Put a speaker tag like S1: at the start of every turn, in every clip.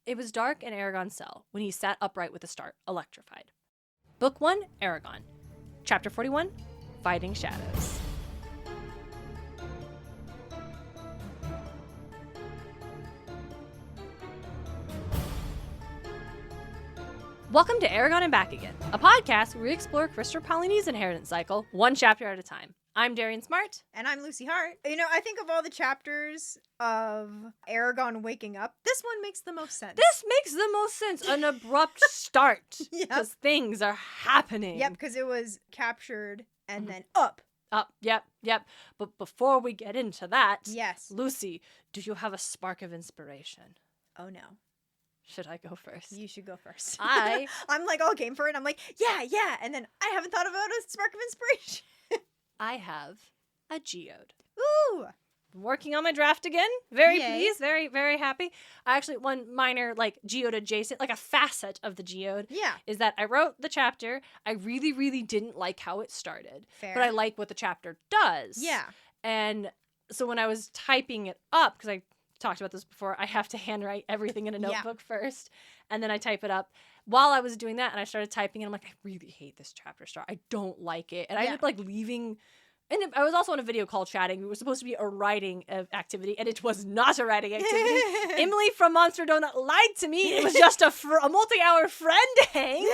S1: It was dark in Eragon's cell when he sat upright with a start, electrified. Book 1, Eragon. Chapter 41, Fighting Shadows. Welcome to Eragon and Back Again, a podcast where we explore Christopher Paolini's inheritance cycle, one chapter at a time. I'm Darien Smartt.
S2: And I'm Lucy Hart. You know, I think of all the chapters of Eragon waking up, this one makes the most sense.
S1: This makes the most sense. An abrupt start. Because things are happening.
S2: Yep, because it was captured and then up.
S1: Up, yep. But before we get into that,
S2: yes,
S1: Lucy, do you have a spark of inspiration?
S2: Oh, no.
S1: Should I go first?
S2: You should go first.
S1: I'm
S2: like all game for it. I'm like, yeah. And then I haven't thought about a spark of inspiration.
S1: I have a geode.
S2: Ooh.
S1: Working on my draft again. Very
S2: Yay.
S1: pleased. Very, very happy. I actually, one minor, geode adjacent, a facet of the geode.
S2: Yeah.
S1: Is that I wrote the chapter. I really, really didn't like how it started.
S2: Fair.
S1: But I like what the chapter does.
S2: Yeah.
S1: And so when I was typing it up, because I talked about this before, I have to handwrite everything in a notebook first. And then I type it up. While I was doing that and I started typing and I'm like, I really hate this chapter start. I don't like it. And I ended up leaving. And I was also on a multi-hour chatting. It was supposed to be a writing activity, and it was not a writing activity. Emily from Monster Donut lied to me. It was just a multi-hour friend hang.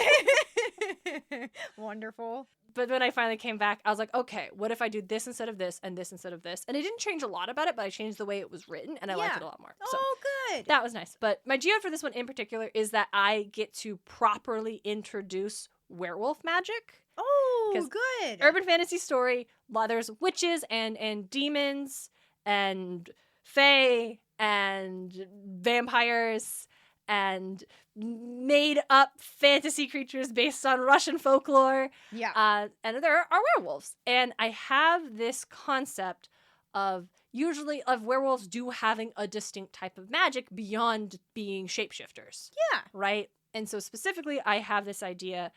S2: Wonderful.
S1: But when I finally came back, I was like, okay, what if I do this instead of this and this instead of this? And it didn't change a lot about it, but I changed the way it was written, and I liked it a lot more. So
S2: Oh, good.
S1: that was nice. But my geode for this one in particular is that I get to properly introduce werewolf magic.
S2: Oh, good.
S1: Urban fantasy story, there's witches and demons and fae and vampires and made up fantasy creatures based on Russian folklore.
S2: Yeah.
S1: And there are werewolves. And I have this concept of werewolves having a distinct type of magic beyond being shapeshifters.
S2: Yeah.
S1: Right? And so specifically, I have this idea.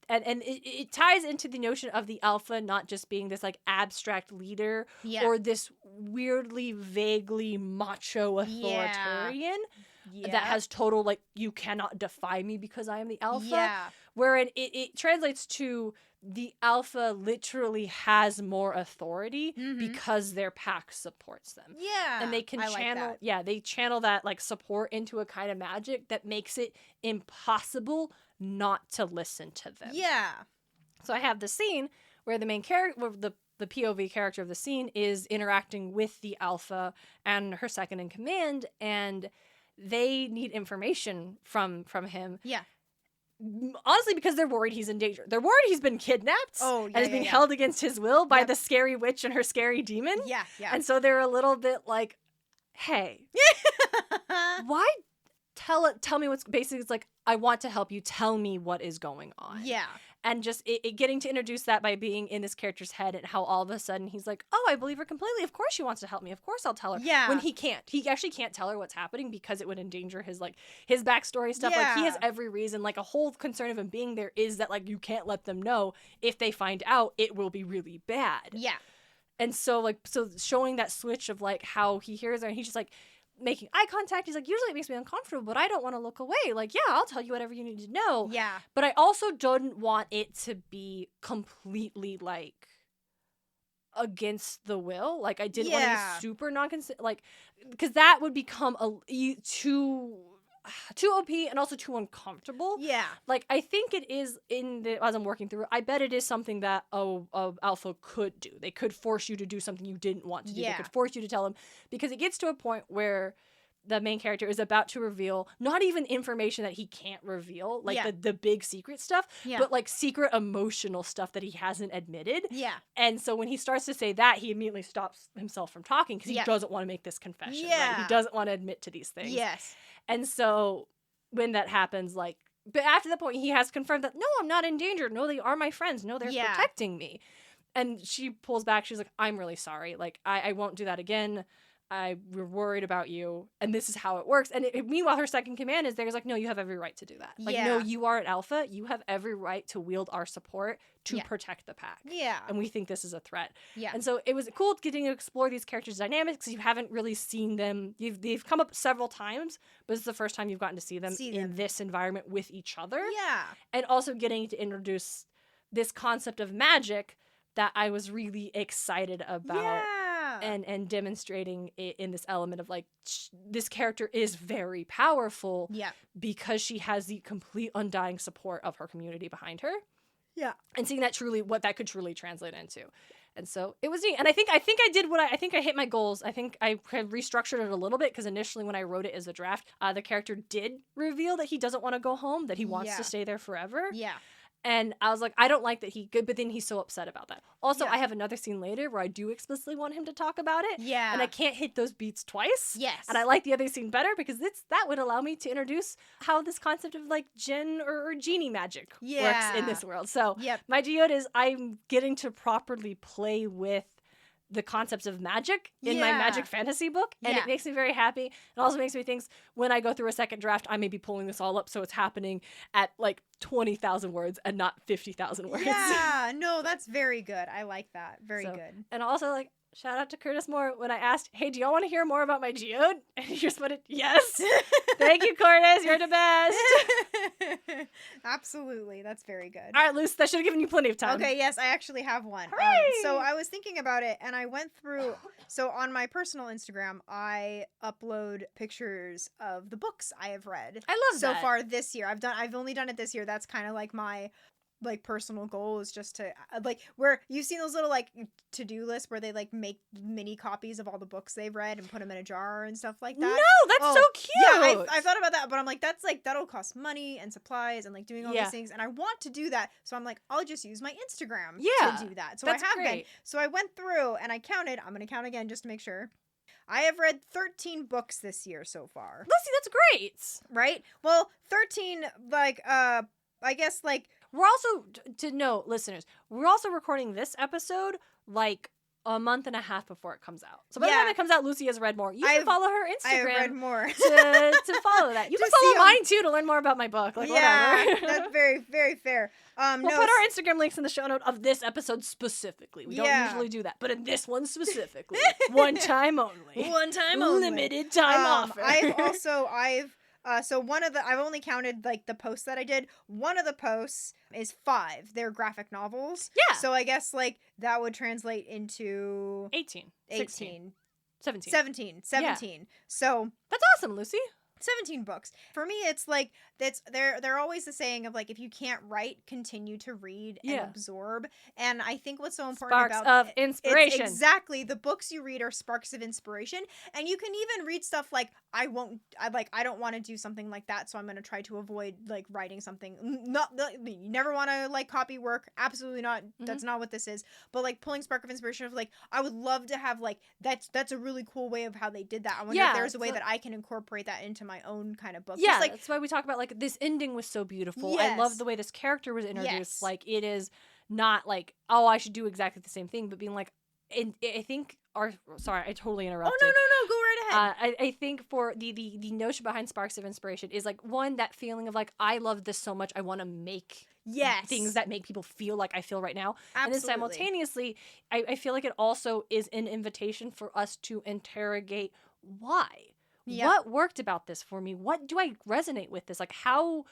S1: And it ties into the notion of the alpha not just being this abstract leader or this weirdly, vaguely macho authoritarian that has total you cannot defy me because I am the alpha.
S2: Yeah.
S1: Wherein it translates to the alpha literally has more authority because their pack supports them.
S2: Yeah.
S1: And they can channel they channel that support into a kind of magic that makes it impossible not to listen to them.
S2: Yeah.
S1: So I have the scene where the main character, the POV character of the scene is interacting with the alpha and her second in command, and they need information from him.
S2: Yeah.
S1: Honestly, because they're worried he's in danger. They're worried he's been kidnapped and is being held against his will by the scary witch and her scary demon.
S2: Yeah.
S1: And so they're a little bit like, hey, why tell me what's basically it's I want to help you. Tell me what is going on.
S2: Yeah.
S1: And just it getting to introduce that by being in this character's head and how all of a sudden he's like, oh, I believe her completely. Of course she wants to help me. Of course I'll tell her.
S2: Yeah.
S1: When he can't. He actually can't tell her what's happening because it would endanger his his backstory stuff.
S2: Yeah.
S1: He has every reason. A whole concern of him being there is that you can't let them know. If they find out, it will be really bad.
S2: Yeah.
S1: And so so showing that switch of how he hears her and he's just making eye contact. He's usually it makes me uncomfortable, but I don't want to look away. Yeah, I'll tell you whatever you need to know.
S2: Yeah.
S1: But I also don't want it to be completely against the will. I didn't want to be super non-consent, because that would become too OP and also too uncomfortable.
S2: Yeah.
S1: I think it is as I'm working through it, I bet it is something that alpha could do. They could force you to do something you didn't want to do. They could force you to tell them, because it gets to a point where the main character is about to reveal not even information that he can't reveal, the big secret stuff, but secret emotional stuff that he hasn't admitted.
S2: Yeah.
S1: And so when he starts to say that, he immediately stops himself from talking because he doesn't want to make this confession.
S2: Yeah.
S1: He doesn't want to admit to these things.
S2: Yes.
S1: And so when that happens, but after that point, he has confirmed that, no, I'm not in danger. No, they are my friends. No, they're protecting me. And she pulls back. She's like, I'm really sorry. I won't do that again. we're worried about you, and this is how it works. And meanwhile, her second command is there's like, no, you have every right to do that. Like, no, you are an alpha. You have every right to wield our support to protect the pack.
S2: Yeah.
S1: And we think this is a threat.
S2: Yeah.
S1: And so it was cool getting to explore these characters' dynamics because you haven't really seen them. They've come up several times, but it's the first time you've gotten to see them in this environment with each other.
S2: Yeah.
S1: And also getting to introduce this concept of magic that I was really excited about.
S2: Yeah.
S1: And demonstrating it in this element of like, this character is very powerful because she has the complete undying support of her community behind her.
S2: Yeah.
S1: And seeing that truly, what that could truly translate into. And so it was neat. And I think I did I think I hit my goals. I think I had restructured it a little bit because initially when I wrote it as a draft, the character did reveal that he doesn't want to go home, that he wants to stay there forever.
S2: Yeah.
S1: And I was like, I don't like that he could, but then he's so upset about that. Also, I have another scene later where I do explicitly want him to talk about it.
S2: Yeah.
S1: And I can't hit those beats twice.
S2: Yes.
S1: And I like the other scene better because that would allow me to introduce how this concept of like djinn or genie magic works in this world. So my geode is I'm getting to properly play with the concepts of magic in my magic fantasy book, and it makes me very happy. It also makes me think when I go through a second draft, I may be pulling this all up so it's happening at like 20,000 words and not 50,000 words.
S2: Yeah, no, that's very good. I like that. Very good.
S1: And also, like, shout out to Curtis Moore when I asked, hey, do y'all want to hear more about my geode? And he responded, yes. Thank you, Curtis. You're the best.
S2: Absolutely. That's very good.
S1: All right, Luce, that should have given you plenty of time.
S2: Okay, yes, I actually have one. So I was thinking about it, and I went through. So on my personal Instagram, I upload pictures of the books I have read.
S1: I love that.
S2: So far this year. I've only done it this year. That's kind of like my like personal goal is just to like where you've seen those little like to-do lists where they like make mini copies of all the books they've read and put them in a jar and stuff like that.
S1: No, that's so cute.
S2: Yeah, I thought about that, but I'm like, that's like that'll cost money and supplies and like doing all these things, and I want to do that, so I'm like, I'll just use my Instagram to do that. So I have been. So I went through and I counted. I'm gonna count again just to make sure. I have read 13 books this year so far.
S1: Lucy, that's great.
S2: Right? Well, 13 like I guess like.
S1: We're also, to note, listeners, we're also recording this episode like a month and a half before it comes out. So by the time it comes out, Lucy has read more. You can follow her Instagram.
S2: I've read more.
S1: to follow that. You can follow mine too to learn more about my book. Like, whatever.
S2: That's very, very fair.
S1: We'll put our Instagram links in the show note of this episode specifically. We don't usually do that, but in this one specifically, one time only.
S2: One time only.
S1: Limited time offer.
S2: So one of the, I've only counted like the posts that I did. One of the posts is 5. They're graphic novels.
S1: Yeah.
S2: So I guess like that would translate into
S1: 18, 16, 17.
S2: 17.
S1: Yeah.
S2: So
S1: that's awesome, Lucy.
S2: 17 books. For me, it's like they're always the saying of like, if you can't write, continue to read and absorb. And I think what's so important
S1: about of inspiration.
S2: Exactly. The books you read are sparks of inspiration. And you can even read stuff like I don't want to do something like that, so I'm going to try to avoid like writing something. You never want to like copy work. Absolutely not. Mm-hmm. That's not what this is. But like pulling spark of inspiration of like, I would love to have like that's a really cool way of how they did that. I wonder if there's a way that I can incorporate that into my own kind of book.
S1: Yeah,
S2: like,
S1: that's why we talk about like this ending was so beautiful.
S2: Yes.
S1: I love the way this character was introduced. Like it is not like, oh, I should do exactly the same thing, but being like, I think sorry, I totally interrupted.
S2: Oh, no, go right ahead.
S1: I think for the notion behind sparks of inspiration is like one, that feeling of like, I love this so much, I want to make things that make people feel like I feel right now. Absolutely. And then simultaneously, I feel like it also is an invitation for us to interrogate why. Yep. What worked about this for me? What do I resonate with this? Like, how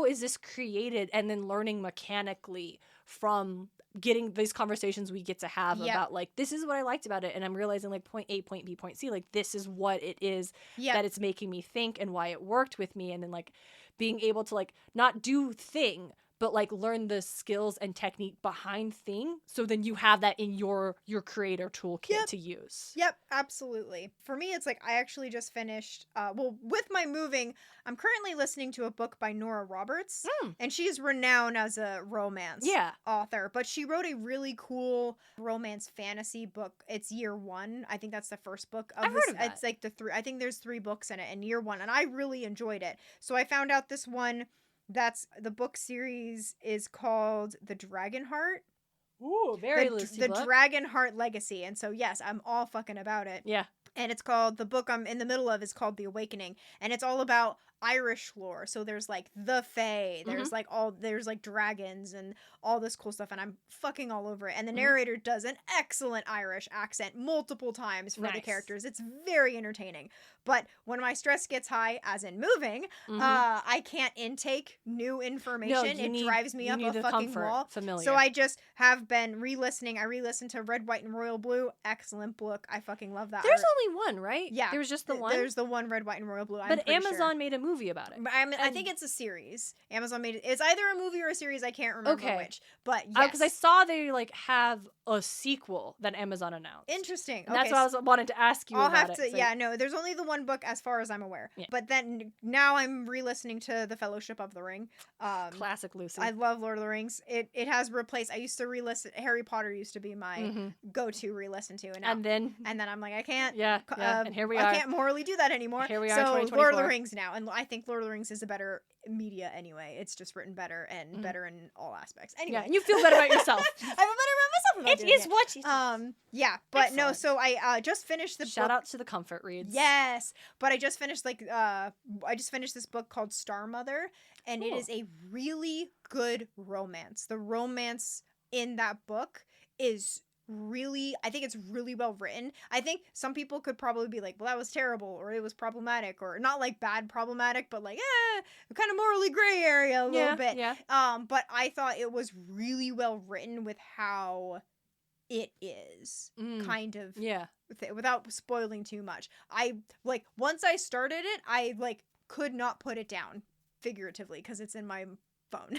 S1: is this created? And then learning mechanically from getting these conversations we get to have about like, this is what I liked about it. And I'm realizing like point A, point B, point C, like this is what it is that it's making me think and why it worked with me. And then like being able to like not do thing, but like learn the skills and technique behind thing. So then you have that in your creator toolkit to use.
S2: Yep, absolutely. For me, it's like I actually just finished, with my moving, I'm currently listening to a book by Nora Roberts. And she's renowned as a romance author. But she wrote a really cool romance fantasy book. It's Year One. I think that's the first book.
S1: I've heard of that.
S2: It's like I think there's 3 books in it, and Year One. And I really enjoyed it. So I found out this one. That's the book series is called The Dragon Heart.
S1: Ooh, very loosey book.
S2: The Dragon Heart Legacy. And so, yes, I'm all fucking about it.
S1: Yeah.
S2: And it's called, the book I'm in the middle of is called The Awakening. And it's all about Irish lore. So there's like the Fae, there's like there's like dragons and all this cool stuff. And I'm fucking all over it. And the narrator does an excellent Irish accent multiple times for the characters. It's very entertaining. But when my stress gets high, as in moving, I can't intake new information. It drives me up a fucking wall.
S1: Familiar.
S2: So I just have been re-listening. I re-listened to Red, White, and Royal Blue. Excellent book. I fucking love that.
S1: There's only one, right?
S2: Yeah.
S1: There was just the one?
S2: There's the one, Red, White, and Royal Blue.
S1: But Amazon made a movie about it.
S2: I think it's a series. Amazon made it. It's either a movie or a series. I can't remember which. But yes.
S1: Because I saw they like have a sequel that Amazon announced.
S2: Interesting.
S1: And that's what I wanted to ask you about.
S2: I'll have to, yeah, no, there's only the one book as far as I'm aware. Yeah. But then now I'm re-listening to The Fellowship of the Ring.
S1: Classic Lucy.
S2: I love Lord of the Rings. It has replaced, I used to re-listen, Harry Potter used to be my go-to re-listen to. And then I'm like, I can't.
S1: Yeah, and here we are.
S2: I can't morally do that anymore.
S1: Here we are,
S2: so
S1: 2024.
S2: Lord of the Rings now. And I think Lord of the Rings is a better media anyway. It's just written better and better in all aspects. Anyway.
S1: Yeah, and you feel better about yourself.
S2: I feel better about myself about
S1: It is what you
S2: yeah, but
S1: Excellent.
S2: no, so I just finished the
S1: Shout
S2: book.
S1: out to the comfort reads.
S2: Yes, but I just finished this book called Star Mother, and it is a really good romance. The romance in that book is really, I think it's really well written. I think some people could probably be like, well, that was terrible, or it was problematic, or not like bad problematic, but like, kind of morally gray area a little bit.
S1: Yeah.
S2: But I thought it was really well written with how it is kind of without spoiling too much. I like, once I started it, I like could not put it down figuratively because it's in my phone.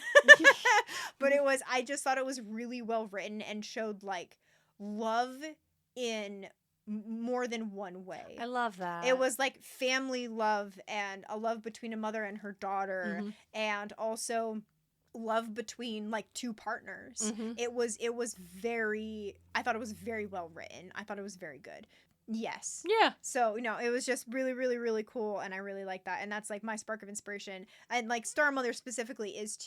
S2: But I just thought it was really well written and showed like love in more than one way.
S1: I love that.
S2: It was like family love and a love between a mother and her daughter, and also love between like two partners. It was very, I thought it was very well written. I thought it was very good. Yes.
S1: Yeah.
S2: So, it was just really, really, really cool, and I really like that. And that's like my spark of inspiration. And like Star Mother specifically is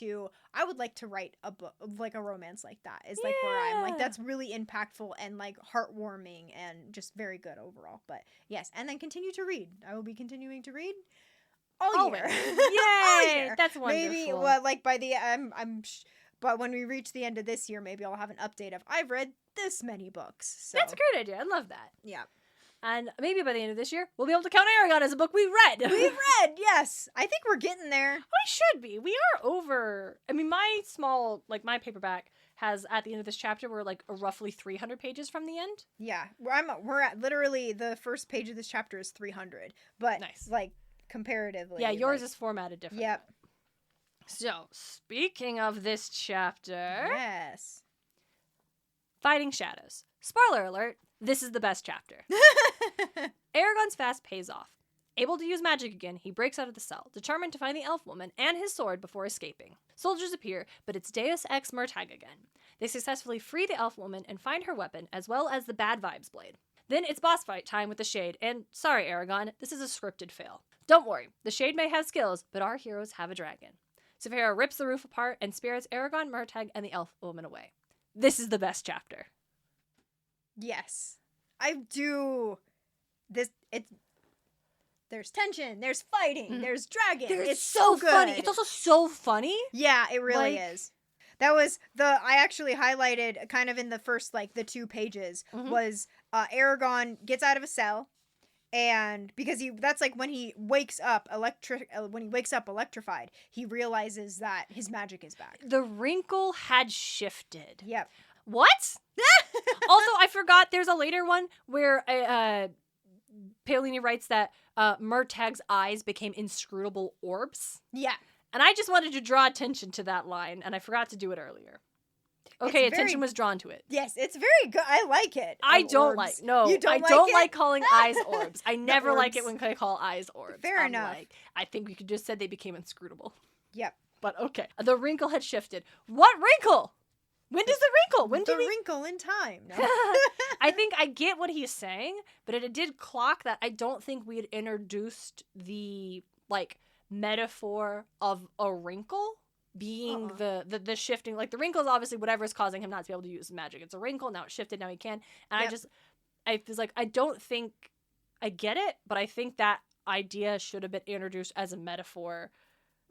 S2: I would like to write a book, like a romance like that. Is like where I'm like, that's really impactful and like heartwarming and just very good overall. But yes, and then continue to read. I will be continuing to read all year.
S1: Yay!
S2: All year.
S1: That's wonderful.
S2: Maybe like by the but when we reach the end of this year, maybe I'll have an update of I've read this many books. So.
S1: That's a great idea. I love that.
S2: Yeah.
S1: And maybe by the end of this year, we'll be able to count Eragon as a book we read.
S2: Yes. I think we're getting there.
S1: We should be. We are over. I mean, my paperback has, at the end of this chapter, we're like roughly 300 pages from the end.
S2: Yeah. We're at literally the first page of this chapter is 300. But
S1: nice.
S2: Like comparatively.
S1: Yeah, yours is formatted differently.
S2: Yep.
S1: So, speaking of this chapter.
S2: Yes.
S1: Fighting Shadows. Spoiler alert, this is the best chapter. Eragon's fast pays off. Able to use magic again, he breaks out of the cell, determined to find the elf woman and his sword before escaping. Soldiers appear, but it's Deus Ex Murtagh again. They successfully free the elf woman and find her weapon, as well as the Bad Vibes blade. Then it's boss fight time with the Shade, and sorry Eragon, this is a scripted fail. Don't worry, the Shade may have skills, but our heroes have a dragon. Saphira rips the roof apart and spirits Eragon, Murtagh, and the elf woman away. This is the best chapter.
S2: Yes. I do. There's tension, there's fighting, there's dragons. It's so good.
S1: Funny. It's also so funny.
S2: Yeah, it really is. That was I actually highlighted kind of in the first, like, the 2 pages was Eragon gets out of a cell, and because that's like when he wakes up electrified, he realizes that his magic is back.
S1: The wrinkle had shifted.
S2: Yep.
S1: What? Also, I forgot there's a later one where Paolini writes that Murtagh's eyes became inscrutable orbs.
S2: Yeah.
S1: And I just wanted to draw attention to that line, and I forgot to do it earlier. Okay, attention was drawn to it.
S2: Yes, it's very good. I like it.
S1: I don't like calling eyes orbs. I never like it when I call eyes orbs.
S2: Fair enough.
S1: I think we could just said they became inscrutable.
S2: Yep.
S1: But okay. The wrinkle had shifted. What wrinkle? When does the wrinkle?
S2: Wrinkle in time. No?
S1: I think I get what he's saying, but it did clock that I don't think we had introduced the like metaphor of a wrinkle being the shifting. Like the wrinkle is obviously whatever is causing him not to be able to use magic. It's a wrinkle. Now it's shifted. Now he can. And I was like, I don't think I get it, but I think that idea should have been introduced as a metaphor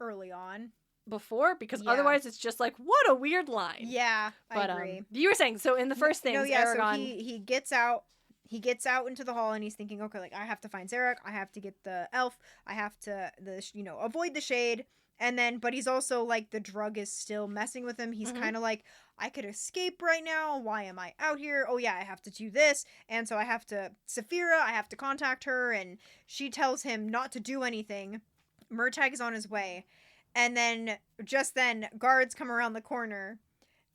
S2: early on
S1: before, because otherwise it's just like, what a weird line.
S2: Yeah, I agree.
S1: You were saying, so in the first thing, Eragon...
S2: so he gets out into the hall and he's thinking, okay, like, I have to find Zarek, I have to get the elf, I have to, avoid the shade, and then, but he's also, like, the drug is still messing with him. He's kind of like, I could escape right now, why am I out here? Oh yeah, I have to do this, and so I have to, Saphira, I have to contact her, and she tells him not to do anything. Murtagh is on his way. And then, just then, guards come around the corner,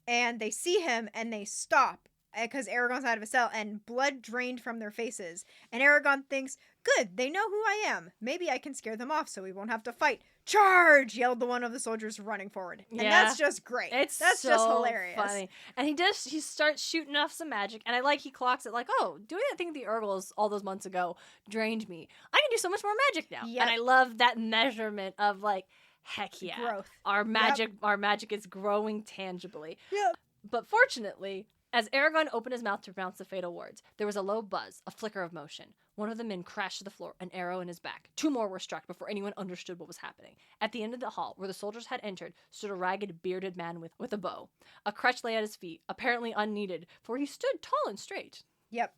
S2: and they see him, and they stop, because Eragon's out of his cell, and blood drained from their faces. And Eragon thinks, good, they know who I am. Maybe I can scare them off so we won't have to fight. Charge! Yelled the one of the soldiers running forward. And that's just great. That's so just hilarious.
S1: Funny. And he starts shooting off some magic, and he clocks it like, oh, doing that thing with the Urgles all those months ago drained me. I can do so much more magic now. Yep. And I love that measurement of, like, heck yeah.
S2: Growth.
S1: Our magic is growing tangibly.
S2: Yep.
S1: But fortunately, as Eragon opened his mouth to pronounce the fatal words, there was a low buzz, a flicker of motion. One of the men crashed to the floor, an arrow in his back. 2 more were struck before anyone understood what was happening. At the end of the hall, where the soldiers had entered, stood a ragged, bearded man with a bow. A crutch lay at his feet, apparently unneeded, for he stood tall and straight.
S2: Yep.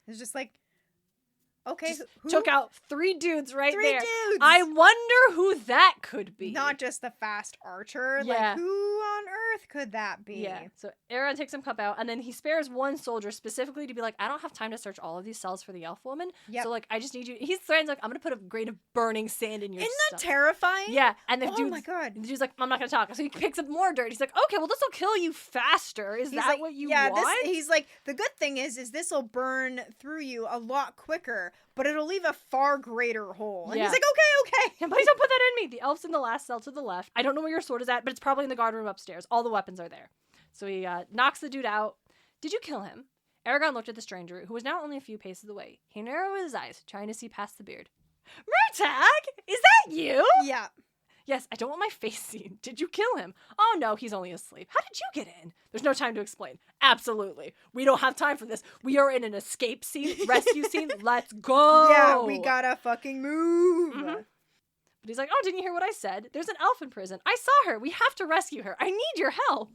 S2: It's just like, okay, who?
S1: Took out 3 dudes there. 3
S2: dudes!
S1: I wonder who that could be.
S2: Not just the fast archer.
S1: Yeah.
S2: Like, who on earth could that be?
S1: Yeah. So Eragon takes some cup out, and then he spares one soldier specifically to be like, I don't have time to search all of these cells for the elf woman. Yep. So, like, I just need you. He threatens, like, I'm going to put a grain of burning sand in your
S2: Isn't that terrifying?
S1: Yeah. And the
S2: my God.
S1: The dude's like, I'm not going to talk. So he picks up more dirt. He's like, okay, well, this will kill you faster. Is that like, what you want?
S2: He's like, the good thing is this will burn through you a lot quicker, but it'll leave a far greater hole. And he's like, okay.
S1: Yeah, please don't put that in me. The elf's in the last cell to the left. I don't know where your sword is at, but it's probably in the guard room upstairs. All the weapons are there. So he knocks the dude out. Did you kill him? Eragon looked at the stranger, who was now only a few paces away. He narrowed his eyes, trying to see past the beard. Murtagh! Is that you?
S2: Yeah.
S1: Yes, I don't want my face seen. Did you kill him? Oh no, he's only asleep. How did you get in? There's no time to explain. Absolutely. We don't have time for this. We are in an escape scene, rescue scene. Let's go.
S2: Yeah, we gotta fucking move.
S1: Mm-hmm. But he's like, oh, didn't you hear what I said? There's an elf in prison. I saw her. We have to rescue her. I need your help.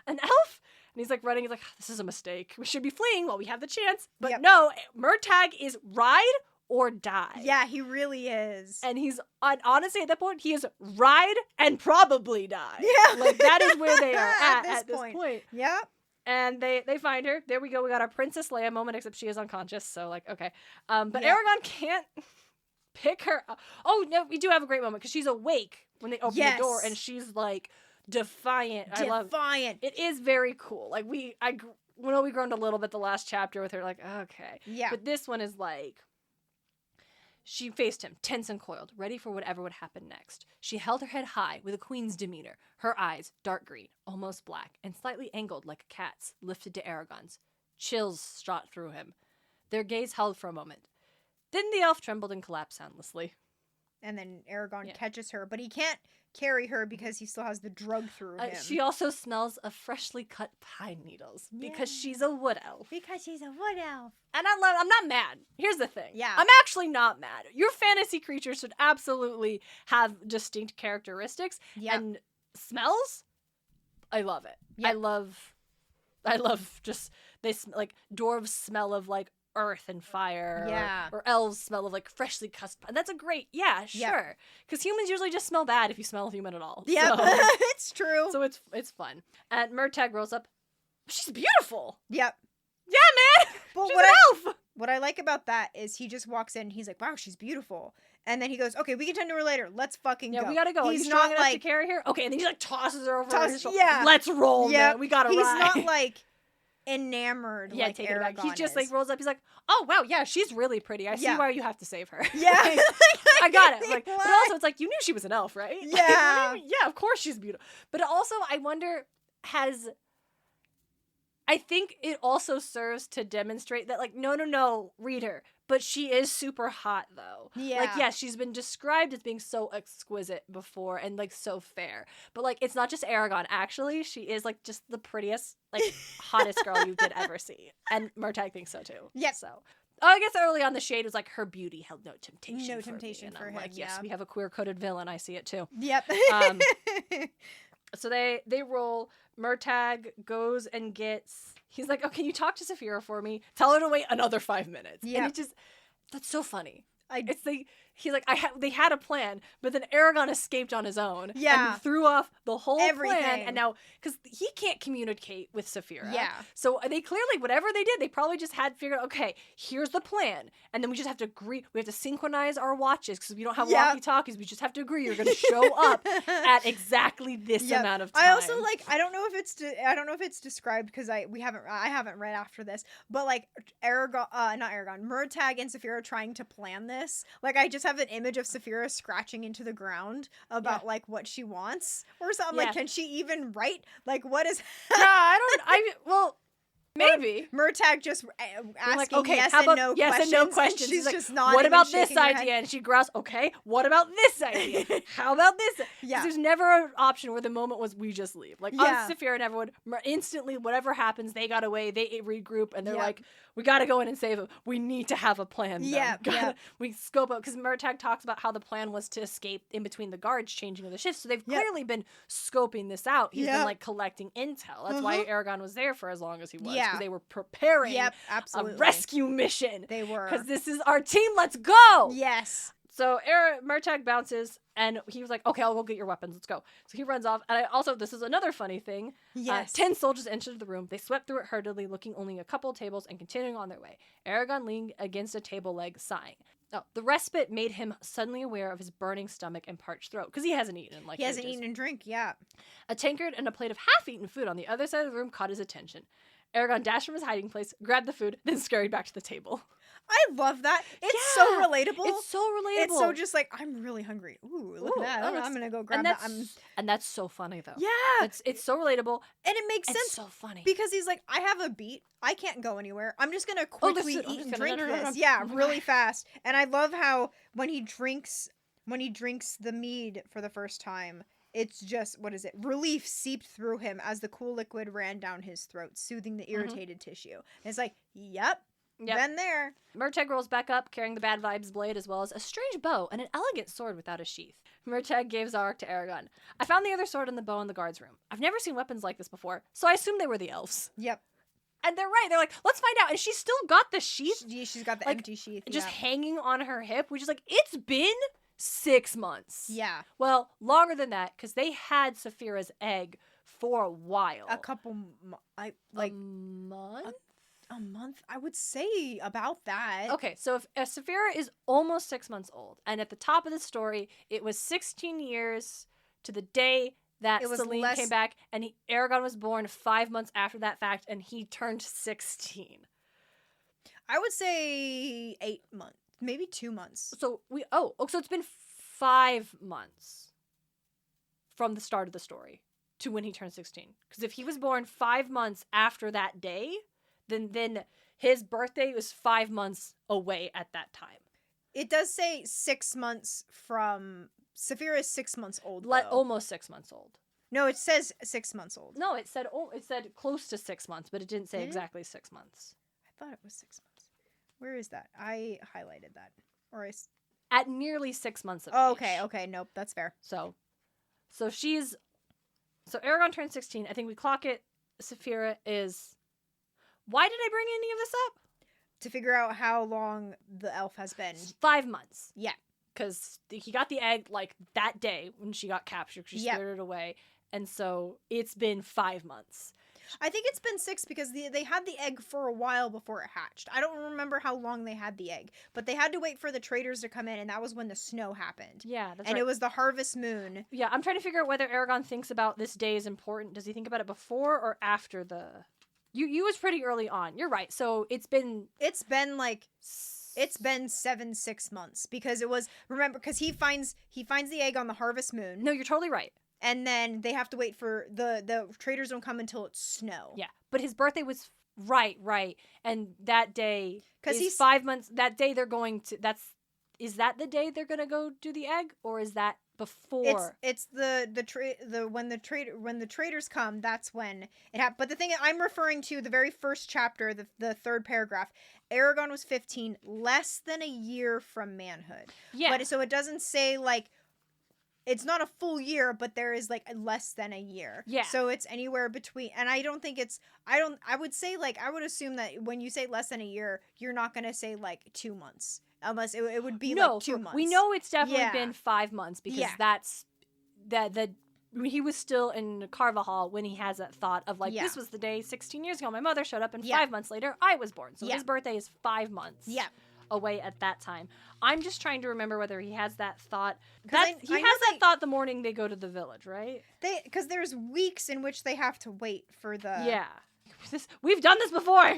S1: An elf? And he's like running. He's like, this is a mistake. We should be fleeing while we have the chance. But no, Murtagh is ride or die.
S2: Yeah, he really is.
S1: And he's, honestly, at that point, he is ride and probably die.
S2: Yeah.
S1: Like, that is where they are at this point.
S2: Yep.
S1: And they find her. There we go. We got our Princess Leia moment, except she is unconscious. So, like, okay. But Eragon can't pick her up. Oh, no, we do have a great moment, because she's awake when they open the door, and she's, like, defiant. I love it. It is very cool. Like, we groaned a little bit the last chapter with her, like, okay.
S2: Yeah.
S1: But this one is, like, she faced him, tense and coiled, ready for whatever would happen next. She held her head high with a queen's demeanor, her eyes, dark green, almost black, and slightly angled like a cat's, lifted to Eragon's. Chills shot through him. Their gaze held for a moment. Then the elf trembled and collapsed soundlessly.
S2: And then Eragon catches her, but he can't carry her because he still has the drug through him.
S1: She also smells of freshly cut pine needles because she's a wood elf.
S2: Because she's a wood elf.
S1: And I'm not mad. Here's the thing.
S2: Yeah.
S1: I'm actually not mad. Your fantasy creatures should absolutely have distinct characteristics.
S2: Yeah.
S1: And smells, I love it.
S2: Yep.
S1: I love just, like, dwarves smell of, like, earth and fire.
S2: Yeah.
S1: Or elves smell of, like, freshly cut. That's a great, sure. Because humans usually just smell bad if you smell human at all.
S2: Yeah,
S1: So,
S2: it's true.
S1: so it's fun. And Murtagh rolls up. She's beautiful.
S2: Yep.
S1: Yeah, man.
S2: But
S1: She's an elf.
S2: What I like about that is he just walks in and he's like, wow, she's beautiful. And then he goes, okay, we can tend to her later. Let's fucking go.
S1: Yeah, we gotta go. He's not like to carry her. Okay, and then he like tosses her over his shoulder.
S2: Yeah.
S1: Let's roll. Yeah, we gotta ride.
S2: He's not like enamored.
S1: Yeah,
S2: like
S1: take it back.
S2: Eragon
S1: He just
S2: is.
S1: like rolls up. He's like, oh wow, yeah, she's really pretty. I see why you have to save her.
S2: Yeah,
S1: I got it. Like, but also it's like you knew she was an elf, right?
S2: Yeah,
S1: yeah, of course she's beautiful. But also, I wonder I think it also serves to demonstrate that, like, no, reader. But she is super hot, though.
S2: Yeah.
S1: Like, yes, she's been described as being so exquisite before and, like, so fair. But, like, it's not just Eragon. Actually, she is, like, just the prettiest, like, hottest girl you did ever see. And Murtagh thinks so, too.
S2: Yep.
S1: So, I guess early on the shade was like her beauty held no temptation.
S2: No
S1: for
S2: temptation
S1: me. And
S2: for
S1: I'm
S2: him,
S1: like, yes,
S2: yeah.
S1: we have a queer-coded villain. I see it too.
S2: Yep.
S1: So they roll. Murtagh goes and gets. He's like, "Oh, can you talk to Saphira for me? Tell her to wait another 5 minutes."
S2: Yeah.
S1: And that's so funny.
S2: It's
S1: He's like, they had a plan, but then Eragon escaped on his own.
S2: Yeah.
S1: And threw off the whole
S2: Everything.
S1: plan. And now, because he can't communicate with Saphira.
S2: Yeah.
S1: So they clearly, whatever they did, they probably just had figured out, okay, here's the plan. And then we just have to agree. We have to synchronize our watches because we don't have walkie-talkies. We just have to agree. You're going to show up at exactly this amount of time.
S2: I also I don't know if it's described because I haven't read after this, but like Murtagh and Saphira trying to plan this. Like I just have an image of Saphira scratching into the ground about like what she wants or something. Like, can she even write? Like, what is?
S1: Well, maybe
S2: Murtagh just asking
S1: like, okay,
S2: yes
S1: how about
S2: and no
S1: yes
S2: questions.
S1: and no questions.
S2: She's
S1: like,
S2: just not.
S1: What about this idea? And she growls, okay, what about this idea? How about this?
S2: Yeah.
S1: There's never an option where the moment was we just leave. Like on Saphira and everyone, instantly, whatever happens, they got away, they regroup, and they're like, we got to go in and save him. We need to have a plan. We scope out because Murtagh talks about how the plan was to escape in between the guards changing of the shifts. So they've clearly been scoping this out. He's been like collecting intel. That's why Eragon was there for as long as he was because they were preparing a rescue mission.
S2: They were
S1: because this is our team. Let's go.
S2: Yes.
S1: So Murtagh bounces, and he was like, okay, I'll go get your weapons. Let's go. So he runs off. And this is another funny thing.
S2: Yes.
S1: 10 soldiers entered the room. They swept through it hurriedly, looking only a couple tables and continuing on their way. Eragon leaned against a table leg, sighing. Oh, the respite made him suddenly aware of his burning stomach and parched throat, because he hasn't eaten in
S2: He hasn't eaten and drink,
S1: A tankard and a plate of half-eaten food on the other side of the room caught his attention. Eragon dashed from his hiding place, grabbed the food, then scurried back to the table.
S2: I love that. It's so relatable.
S1: It's so relatable.
S2: It's so just like, I'm really hungry. Ooh, look at that. I'm going to go grab that.
S1: And that's so funny, though.
S2: Yeah.
S1: It's so relatable.
S2: And it makes sense.
S1: It's so funny.
S2: Because he's like, I have a beat. I can't go anywhere. I'm just going to quickly eat and drink this. Yeah, really fast. And I love how when he drinks the mead for the first time, it's just, relief seeped through him as the cool liquid ran down his throat, soothing the irritated tissue. And it's like, yep. Been there.
S1: Murtagh rolls back up, carrying the bad vibes blade as well as a strange bow and an elegant sword without a sheath. Murtagh gave Zarek to Eragon. I found the other sword and the bow in the guard's room. I've never seen weapons like this before, so I assumed they were the elves.
S2: Yep.
S1: And they're right. They're like, let's find out. And she's still got the sheath.
S2: She's got the empty sheath.
S1: Just hanging on her hip, which is like, it's been 6 months.
S2: Yeah.
S1: Well, longer than that, because they had Saphira's egg for a while.
S2: A couple,
S1: a month?
S2: A month, I would say about that.
S1: Okay, so if Saphira is almost 6 months old, and at the top of the story, it was 16 years to the day that Celine came back, and Eragon was born 5 months after that fact, and he turned 16.
S2: I would say 8 months, maybe 2 months.
S1: So so it's been 5 months from the start of the story to when he turned 16. Because if he was born 5 months after that day, then his birthday was 5 months away at that time.
S2: It does say 6 months from... Saphira is 6 months old,
S1: almost 6 months old.
S2: No, it says 6 months old.
S1: No, it said close to 6 months, but it didn't say exactly 6 months.
S2: I thought it was 6 months. Where is that? I highlighted that.
S1: At nearly 6 months of age.
S2: Okay, nope, that's fair.
S1: So Eragon turned 16. I think we clock it. Saphira is... Why did I bring any of this up?
S2: To figure out how long the elf has been.
S1: 5 months.
S2: Yeah.
S1: Because he got the egg, like, that day when she got captured. She scared it away. And so it's been 5 months.
S2: I think it's been 6 because they had the egg for a while before it hatched. I don't remember how long they had the egg. But they had to wait for the traders to come in, and that was when the snow happened.
S1: Yeah, that's right.
S2: And it was the harvest moon.
S1: Yeah, I'm trying to figure out whether Eragon thinks about this day is important. Does he think about it before or after the... You was pretty early on. You're right. So it's been
S2: 6 months because it was, remember, because he finds the egg on the harvest moon.
S1: No, you're totally right.
S2: And then they have to wait for the traders don't come until it's snow.
S1: Yeah, but his birthday was right, and that day because he's 5 months. That day they're going to. is that the day they're gonna go do the egg, or is that before?
S2: It's when the traders come, that's when it happened. But the thing I'm referring to, the very first chapter, the third paragraph, Eragon was 15, less than a year from manhood.
S1: Yeah.
S2: But so it doesn't say like, it's not a full year, but there is like less than a year.
S1: Yeah.
S2: So it's anywhere between, and I don't think it's, I would say like, I would assume that when you say less than a year, you're not going to say like 2 months. Unless it would be like 2 months.
S1: We know it's definitely been 5 months because that's he was still in Carvajal when he has that thought of like, this was the day 16 years ago my mother showed up and 5 months later I was born. So his birthday is 5 months away at that time. I'm just trying to remember whether he has that thought. He has that thought the morning they go to the village, right?
S2: Because there's weeks in which they have to wait for the...
S1: Yeah. We've done this before!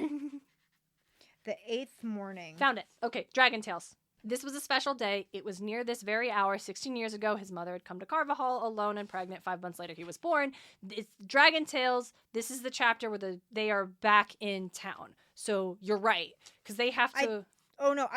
S2: The 8th morning.
S1: Found it. Okay, Dragon Tales. This was a special day. It was near this very hour, 16 years ago. His mother had come to Carvajal alone and pregnant. 5 months later, he was born. It's Dragon Tales. This is the chapter where they are back in town. So you're right, because they have to...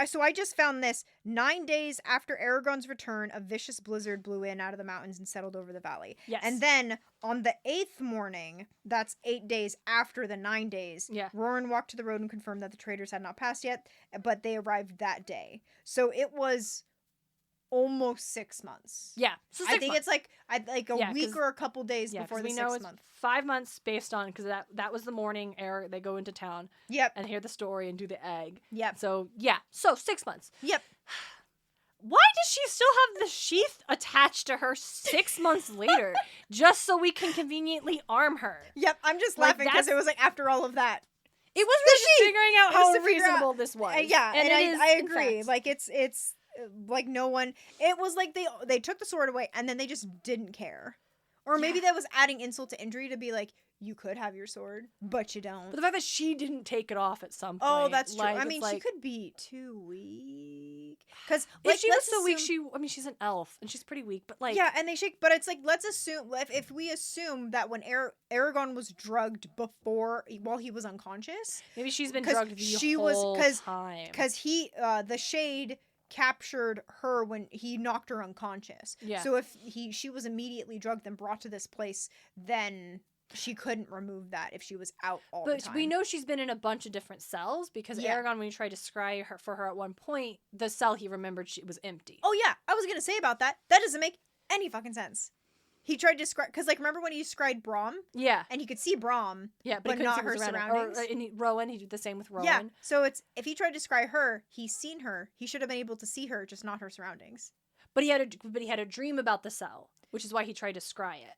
S2: So I just found this. 9 days after Eragon's return, a vicious blizzard blew in out of the mountains and settled over the valley.
S1: Yes.
S2: And then on the 8th morning, that's 8 days after the 9 days, Roran walked to the road and confirmed that the traders had not passed yet, but they arrived that day. So it was almost 6 months.
S1: Yeah. So
S2: I think it's like a week or a couple days before the 6th month.
S1: 5 months based on, because that was the morning they go into town.
S2: Yep.
S1: And hear the story and do the egg.
S2: Yep.
S1: So, yeah. So, 6 months.
S2: Yep.
S1: Why does she still have the sheath attached to her 6 months later? Just so we can conveniently arm her.
S2: Yep. I'm just laughing because it was like after all of that.
S1: It was really just figuring out how reasonable this was.
S2: Yeah. And I agree. Like it's like no one, it was like they took the sword away and then they just didn't care. Or maybe that was adding insult to injury to be like, you could have your sword, but you don't.
S1: But the fact that she didn't take it off at some point.
S2: Oh, that's true.
S1: Like,
S2: I mean, she could be too weak. Because
S1: if she was so weak, she's an elf and she's pretty weak. But like,
S2: yeah, and they shake. But it's like, let's assume if we assume that when Eragon was drugged while he was unconscious,
S1: maybe she's been drugged the whole time.
S2: Because the shade captured her when he knocked her unconscious. Yeah. So if she was immediately drugged and brought to this place, then she couldn't remove that if she was out all the time.
S1: But we know she's been in a bunch of different cells because Eragon, when he tried to scry for her at one point, the cell he remembered was empty.
S2: Oh yeah, I was gonna say about that. That doesn't make any fucking sense. He tried to scry, because like remember when he scried Braum?
S1: Yeah.
S2: And he could see Braum,
S1: but
S2: not her surroundings.
S1: Rowan, he did the same with Rowan.
S2: Yeah. So if he tried to scry her, he's seen her. He should have been able to see her, just not her surroundings.
S1: But he had a dream about the cell, which is why he tried to scry it.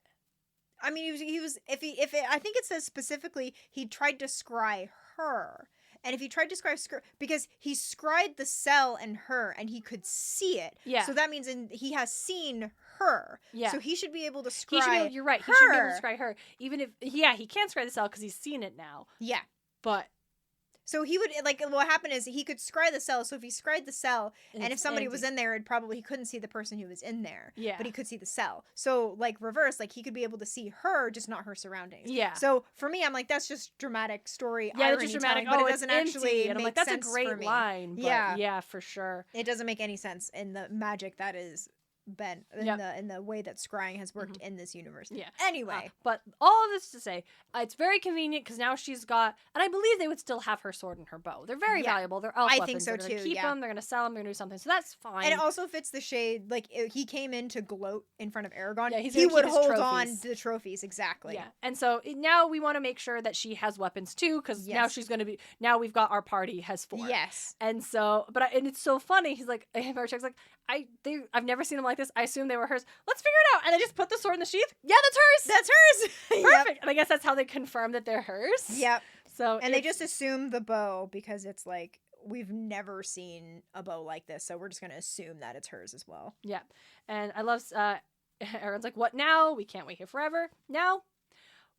S2: I mean, I think it says specifically he tried to scry her. And if he tried to scry, because he scried the cell and her, and he could see it. Yeah. So that means he has seen her. Yeah. So he should be able to scry.
S1: You're right. He should be able to scry her. Even if, he can't scry the cell because he's seen it now.
S2: Yeah.
S1: But.
S2: So he would, like, what happened is he could scry the cell. So if he scried the cell, and if somebody was in there, he couldn't see the person who was in there. Yeah. But he could see the cell. So, like, reverse, like, he could be able to see her, just not her surroundings. Yeah. So for me, I'm like, that's just dramatic story. Yeah, that's just dramatic. But it doesn't actually make sense. And I'm like, that's a great line. But yeah, for sure. It doesn't make any sense in the magic that is been in the way that scrying has worked in this universe. Yeah. Anyway,
S1: but all of this to say, it's very convenient because now she's got, and I believe they would still have her sword and her bow. They're very valuable. They're elf weapons. I think so too. They're gonna keep them. They're gonna sell them. They're gonna do something. So that's fine.
S2: And it also fits the shade. Like he came in to gloat in front of Eragon. Yeah, he would hold on to the trophies exactly.
S1: Yeah. And so now we want to make sure that she has weapons too, because now she's gonna be. Now we've got our party has 4. Yes. And so, and it's so funny. He's like, Murtagh's like, I've never seen them like this. I assume they were hers. Let's figure it out. And they just put the sword in the sheath. Yeah, that's hers.
S2: That's hers.
S1: Perfect. Yep. And I guess that's how they confirm that they're hers.
S2: Yep. So they just assume the bow because it's like we've never seen a bow like this, so we're just gonna assume that it's hers as well.
S1: Yeah. And I love Aaron's like, what now? We can't wait here forever. Now?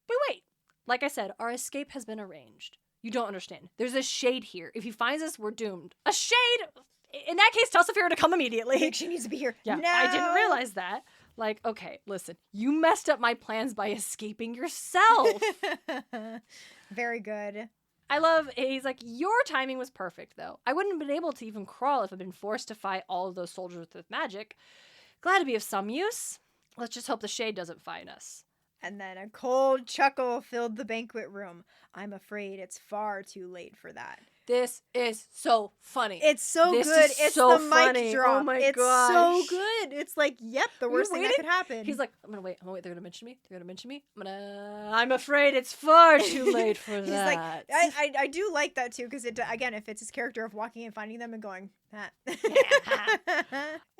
S1: But wait. Like I said, our escape has been arranged. You don't understand. There's a shade here. If he finds us, we're doomed. A shade. In that case, tell Saphira to come immediately.
S2: I think she needs to be here.
S1: Yeah, no. I didn't realize that. Like, okay, listen, you messed up my plans by escaping yourself.
S2: Very good.
S1: I love, he's like, your timing was perfect, though. I wouldn't have been able to even crawl if I'd been forced to fight all of those soldiers with magic. Glad to be of some use. Let's just hope the shade doesn't find us.
S2: And then a cold chuckle filled the banquet room. I'm afraid it's far too late for that.
S1: This is so funny.
S2: It's so
S1: this
S2: good.
S1: Is
S2: it's
S1: so
S2: the
S1: funny.
S2: mic drop.
S1: Oh my
S2: it's
S1: gosh.
S2: so good. It's like, yep, the worst thing that could happen.
S1: He's like, I'm gonna wait. They're gonna mention me. I'm afraid it's far too late for
S2: He's
S1: that.
S2: like, I do like that too, because it again, it fits his character of walking and finding them and going, that.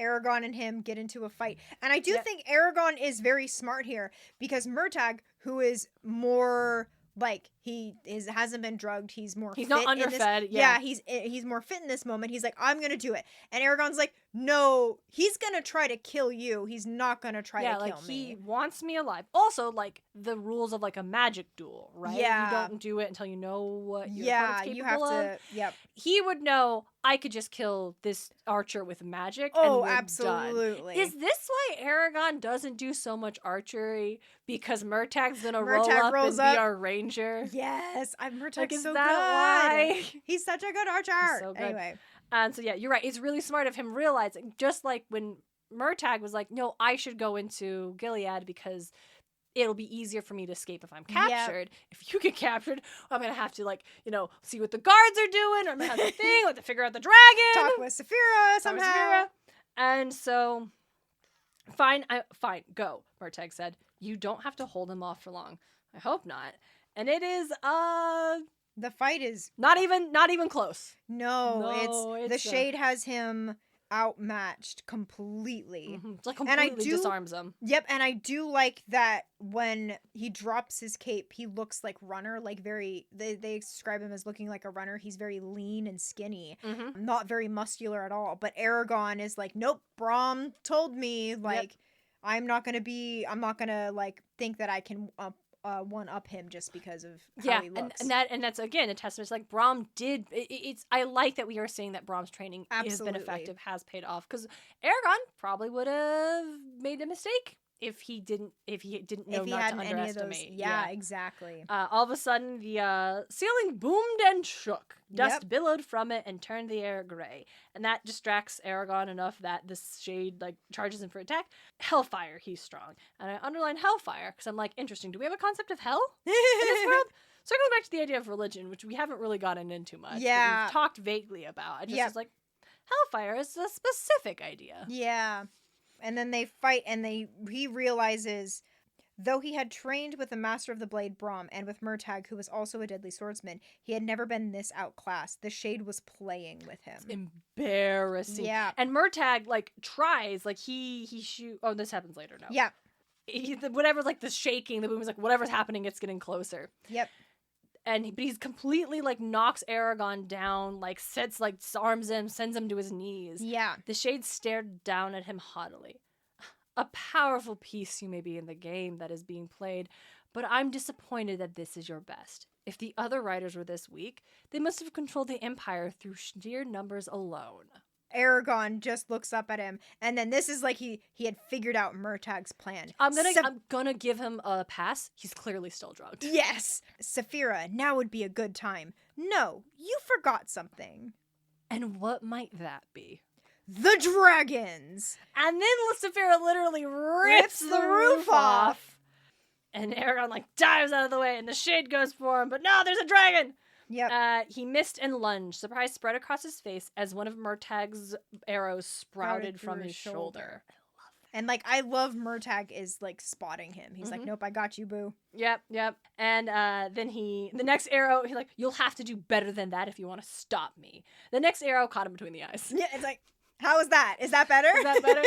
S2: Eragon and him get into a fight, and I do think Eragon is very smart here, because Murtagh, who is more like hasn't been drugged, he's fit
S1: not underfed.
S2: He's more fit in this moment. He's like, I'm gonna do it, and Eragon's like, no, he's gonna try to kill you. He's not gonna try to kill me.
S1: He wants me alive. Also, like the rules of like a magic duel, right?
S2: Yeah,
S1: you don't do it until you know what your opponent's capable
S2: you have to.
S1: of.
S2: Yep.
S1: He would know I could just kill this archer with magic.
S2: Oh,
S1: and
S2: absolutely.
S1: Done. Is this why Eragon doesn't do so much archery? Because Murtagh's gonna roll up and be our ranger.
S2: Yes, Murtagh's
S1: like, is
S2: so
S1: that
S2: good.
S1: Why?
S2: He's such a good archer.
S1: So good.
S2: Anyway.
S1: And so, yeah, you're right. It's really smart of him realizing, just like when Murtagh was like, no, I should go into Gilead because it'll be easier for me to escape if I'm captured. Yep. If you get captured, I'm going to have to, like, see what the guards are doing. I'm going to have to think, have to figure out the dragon.
S2: Talk with Saphira somehow.
S1: And so, fine, go, Murtagh said. You don't have to hold him off for long. I hope not. And it is,
S2: the fight is
S1: not even close.
S2: No, it's the shade has him outmatched completely.
S1: Mm-hmm. It's like completely disarms him.
S2: Yep, and I do like that when he drops his cape, he looks like runner, like very. They describe him as looking like a runner. He's very lean and skinny, not very muscular at all. But Eragon is like, nope. Brom told me like, I'm not gonna like think that I can. One up him just because of how he looks.
S1: and that's again a testament. It's like Brom did. I like that we are seeing that Brom's training has been effective, has paid off, because Eragon probably would have made a mistake if he didn't know not to underestimate.
S2: Yeah, exactly.
S1: All of a sudden, the ceiling boomed and shook. Dust billowed from it and turned the air gray, and that distracts Eragon enough that this shade charges him for attack. Hellfire, he's strong, and I underline hellfire because I'm like, interesting. Do we have a concept of hell in this world? Circling back to the idea of religion, which we haven't really gotten into much.
S2: Yeah,
S1: we've talked vaguely about. I just was like, hellfire is a specific idea.
S2: Yeah. And then they fight, and he realizes, though he had trained with the Master of the Blade, Brom, and with Murtagh, who was also a deadly swordsman, he had never been this outclassed. The shade was playing with him.
S1: It's embarrassing.
S2: Yeah.
S1: And Murtagh, tries, he shoot. Oh, this happens later, no.
S2: Yeah.
S1: Whatever's, the shaking, the boom is whatever's happening, it's getting closer.
S2: Yep.
S1: But he's completely, knocks Eragon down, disarms him, sends him to his knees.
S2: Yeah.
S1: The shade stared down at him haughtily. A powerful piece you may be in the game that is being played, but I'm disappointed that this is your best. If the other writers were this weak, they must have controlled the Empire through sheer numbers alone.
S2: Eragon just looks up at him, and then this is like he had figured out Murtagh's plan.
S1: I'm gonna give him a pass. He's clearly still drugged.
S2: Yes! Saphira, now would be a good time. No, you forgot something.
S1: And what might that be?
S2: The dragons!
S1: And then Saphira literally rips the roof off. And Eragon dives out of the way, and the shade goes for him, but no, there's a dragon!
S2: Yep.
S1: He missed and lunged. Surprise spread across his face as one of Murtagh's arrows sprouted from his shoulder. I love that.
S2: And I love Murtagh is spotting him. He's like, nope, I got you, boo.
S1: Yep. And then the next arrow, he's like, you'll have to do better than that if you want to stop me. The next arrow caught him between the eyes.
S2: Yeah, it's like, how is that? Is that better?
S1: Is that better?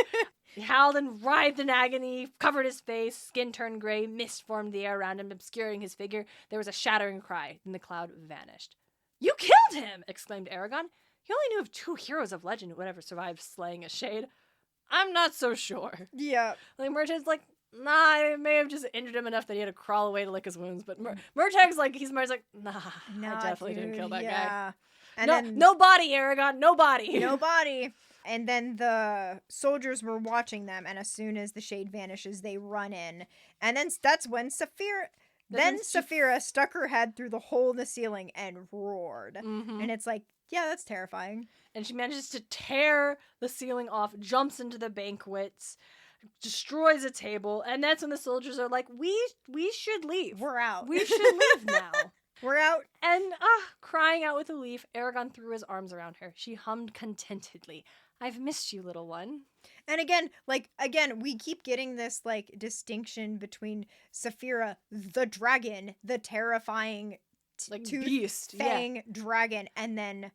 S1: He howled and writhed in agony, covered his face, skin turned gray, mist formed the air around him, obscuring his figure. There was a shattering cry, then the cloud vanished. You killed him! Exclaimed Eragon. He only knew of 2 heroes of legend who would ever survive slaying a shade. I'm not so sure.
S2: Yeah.
S1: Murtagh's nah, I may have just injured him enough that he had to crawl away to lick his wounds, but Murtagh's nah, I definitely didn't kill that guy. And then, no body, Eragon, no body.
S2: No body. And then the soldiers were watching them, and as soon as the shade vanishes, they run in. And then that's when Saphira... Then Saphira stuck her head through the hole in the ceiling and roared.
S1: Mm-hmm.
S2: And it's like, yeah, that's terrifying.
S1: And she manages to tear the ceiling off, jumps into the banquets, destroys a table, and that's when the soldiers are like, we should leave.
S2: We're out.
S1: We should leave now.
S2: We're out.
S1: And crying out with relief, Eragon threw his arms around her. She hummed contentedly. I've missed you, little one.
S2: And again, we keep getting this like distinction between Saphira, the dragon, the terrifying
S1: beast,
S2: fang dragon, and then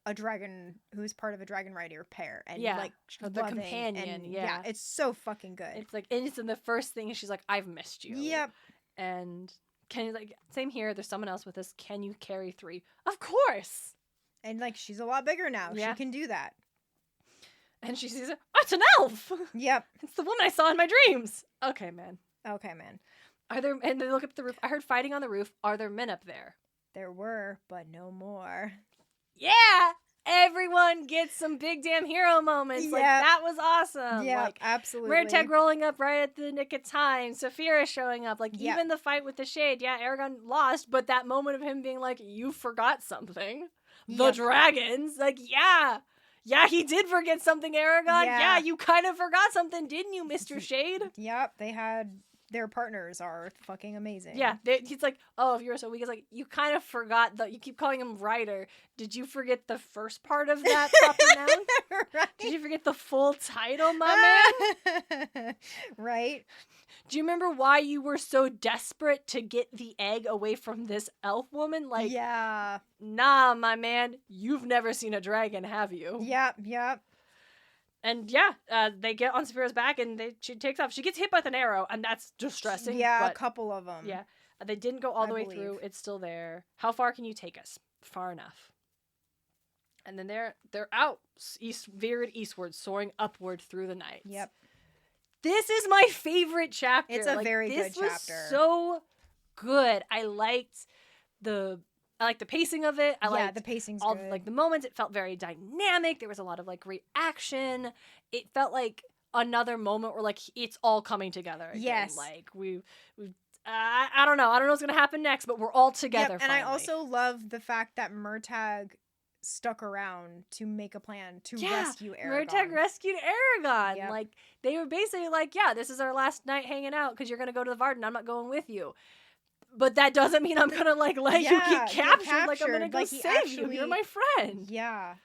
S2: a dragon who's part of a dragon rider pair, and like
S1: the companion.
S2: And, it's so fucking good.
S1: It's like, and it's in the first thing she's like, I've missed you.
S2: Yep.
S1: And can you same here? There's someone else with us. Can you carry 3? Of course.
S2: And like she's a lot bigger now. Yeah. She can do that.
S1: And she sees it. Oh, it's an elf.
S2: Yep.
S1: It's the woman I saw in my dreams. Okay, man.
S2: Are
S1: there? And they look up the roof. I heard fighting on the roof. Are there men up there?
S2: There were, but no more.
S1: Yeah. Everyone gets some big damn hero moments. Like, that was awesome.
S2: Yeah,
S1: like,
S2: absolutely.
S1: Murtagh rolling up right at the nick of time. Saphira showing up. Like, even the fight with the shade. Yeah, Eragon lost, but that moment of him being like, you forgot something. The dragons. Like, yeah, he did forget something, Eragon. Yeah, you kind of forgot something, didn't you, Mr. Shade?
S2: Yep, they had... Their partners are fucking amazing.
S1: Yeah, he's like, oh, if you were so weak, it's like, you kind of forgot that you keep calling him Ryder. Did you forget the first part of that proper noun? Right. Did you forget the full title, my man?
S2: Right.
S1: Do you remember why you were so desperate to get the egg away from this elf woman? Like, nah, my man, you've never seen a dragon, have you?
S2: Yep.
S1: And they get on Saphira's back, and she takes off. She gets hit with an arrow, and that's distressing.
S2: Yeah, a couple of them.
S1: Yeah, they didn't go all the way through. It's still there. How far can you take us? Far enough. And then they're out, veered eastward, soaring upward through the night.
S2: Yep.
S1: This is my favorite chapter.
S2: It's a very good chapter.
S1: This was so good. I liked the pacing of it. I liked
S2: the pacing's
S1: all
S2: good.
S1: the moments. It felt very dynamic. There was a lot of great action. It felt like another moment where it's all coming together again.
S2: Yes.
S1: I don't know what's gonna happen next, but we're all together.
S2: And I also love the fact that Murtagh stuck around to make a plan to rescue Eragon.
S1: Murtagh rescued Eragon. Yep. They were basically this is our last night hanging out because you're gonna go to the Varden. I'm not going with you. But that doesn't mean I'm gonna let you get captured. I'm gonna go save you. You're my friend.
S2: Yeah.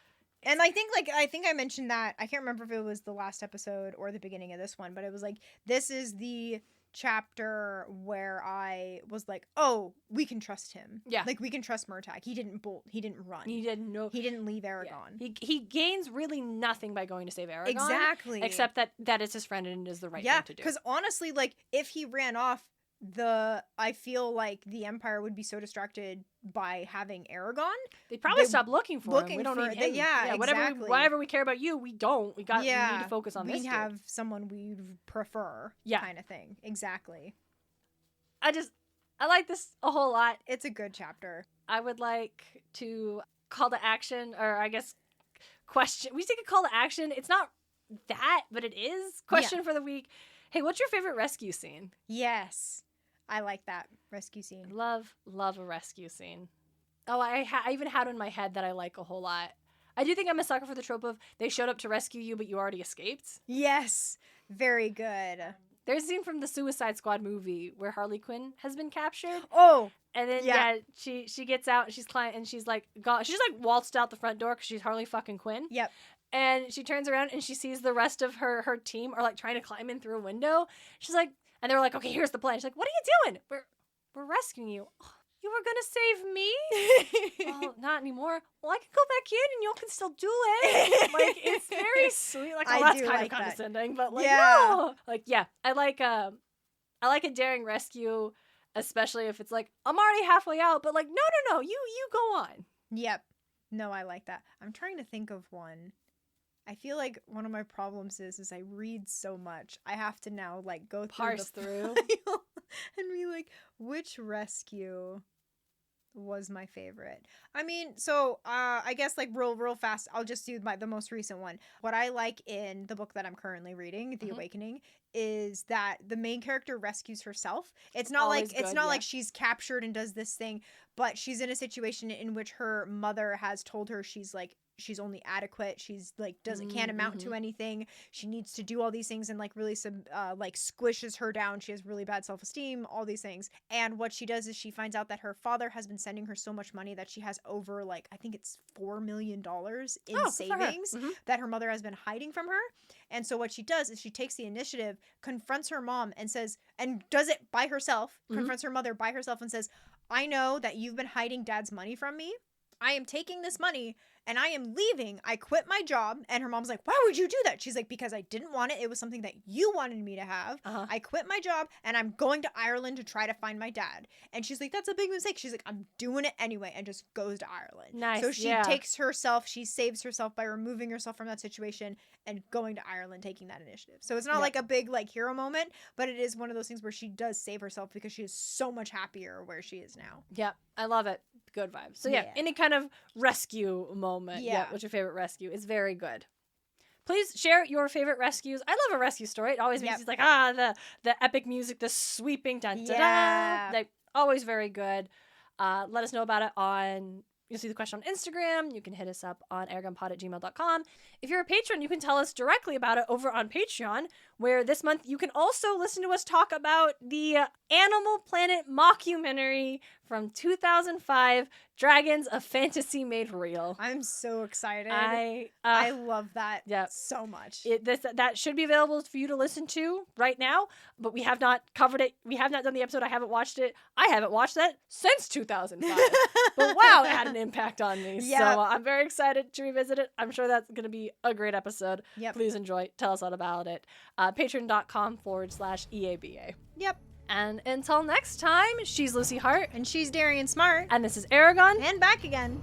S2: And I think I mentioned that. I can't remember if it was the last episode or the beginning of this one, but it was this is the chapter where I was like, oh, we can trust him. Yeah. We can trust Murtagh. He didn't bolt. He didn't run.
S1: He didn't
S2: leave Eragon.
S1: Yeah. He gains really nothing by going to save Eragon.
S2: Exactly.
S1: Except that it's his friend and it is the right thing to do.
S2: Because honestly, if he ran off, I feel like the Empire would be so distracted by having Eragon.
S1: They'd probably stop looking for him. We don't need him.
S2: Exactly.
S1: Whatever we care about you, we don't. We need to focus on this.
S2: We have someone we prefer. Kind of thing. Exactly.
S1: I like this a whole lot.
S2: It's a good chapter.
S1: I would like to call to action, or I guess question. We take a call to action. It's not that, but it is. Question for the week. Hey, what's your favorite rescue scene?
S2: Yes. I like that rescue scene.
S1: Love a rescue scene. Oh, I even had one in my head that I like a whole lot. I do think I'm a sucker for the trope of they showed up to rescue you, but you already escaped.
S2: Yes. Very good.
S1: There's a scene from the Suicide Squad movie where Harley Quinn has been captured.
S2: Oh.
S1: And then, she gets out and she's climbing and she's gone. She's waltzed out the front door because she's Harley fucking Quinn.
S2: Yep.
S1: And she turns around and she sees the rest of her team are trying to climb in through a window. She's like, and they're like, okay, here's the plan. She's like, what are you doing? We're rescuing you. Oh, you were gonna save me? Oh, not anymore. Well, I can go back in and you can still do it. It's very sweet. That's kind of condescending, but no. I like a daring rescue, especially if it's I'm already halfway out, but no, you go on.
S2: Yep. No, I like that. I'm trying to think of one. I feel like one of my problems is I read so much. I have to now go
S1: parse through
S2: and be which rescue was my favorite. I mean, so I guess like real fast, I'll just do the most recent one. What I like in the book that I'm currently reading, The Awakening, is that the main character rescues herself. It's not
S1: Always
S2: like
S1: good,
S2: like she's captured and does this thing, but she's in a situation in which her mother has told her she's only adequate. She's like can't amount to anything. She needs to do all these things and like really squishes her down. She has really bad self-esteem, all these things. And what she does is she finds out that her father has been sending her so much money that she has over like I think it's $4 million in savings that her mother has been hiding from her. And so what she does is she takes the initiative, confronts her mom and says, and does it by herself, confronts her mother by herself and says, I know that you've been hiding Dad's money from me. I am taking this money and I am leaving. I quit my job. And her mom's like, why would you do that? She's like, because I didn't want it. It was something that you wanted me to have. I quit my job and I'm going to Ireland to try to find my dad. And she's like, that's a big mistake. She's like, I'm doing it anyway, and just goes to Ireland.
S1: Nice.
S2: So she takes herself, she saves herself by removing herself from that situation and going to Ireland, taking that initiative. So it's not like a big like hero moment, but it is one of those things where she does save herself because she is so much happier where she is now.
S1: Yep. I love it. Good vibes. So any kind of rescue moment. Yeah. What's your favorite rescue? It's very good. Please share your favorite rescues. I love a rescue story. It always makes you like, the epic music, the sweeping dun-da-da. Like, always very good. Let us know about it you'll see the question on Instagram. You can hit us up on eragonpod@gmail.com. If you're a patron, you can tell us directly about it over on Patreon, where this month you can also listen to us talk about the Animal Planet mockumentary from 2005, Dragons, a Fantasy Made Real.
S2: I'm so excited.
S1: I
S2: love that so much.
S1: That should be available for you to listen to right now, but we have not covered it. We have not done the episode. I haven't watched it. I haven't watched that since 2005. But wow, it had an impact on me. So I'm very excited to revisit it. I'm sure that's going to be a great episode. Please enjoy. Tell us all about it. Patreon.com/EABA.
S2: Yep.
S1: And until next time, she's Lucy Hart.
S2: And she's Darien Smartt.
S1: And this is Eragon.
S2: And back again.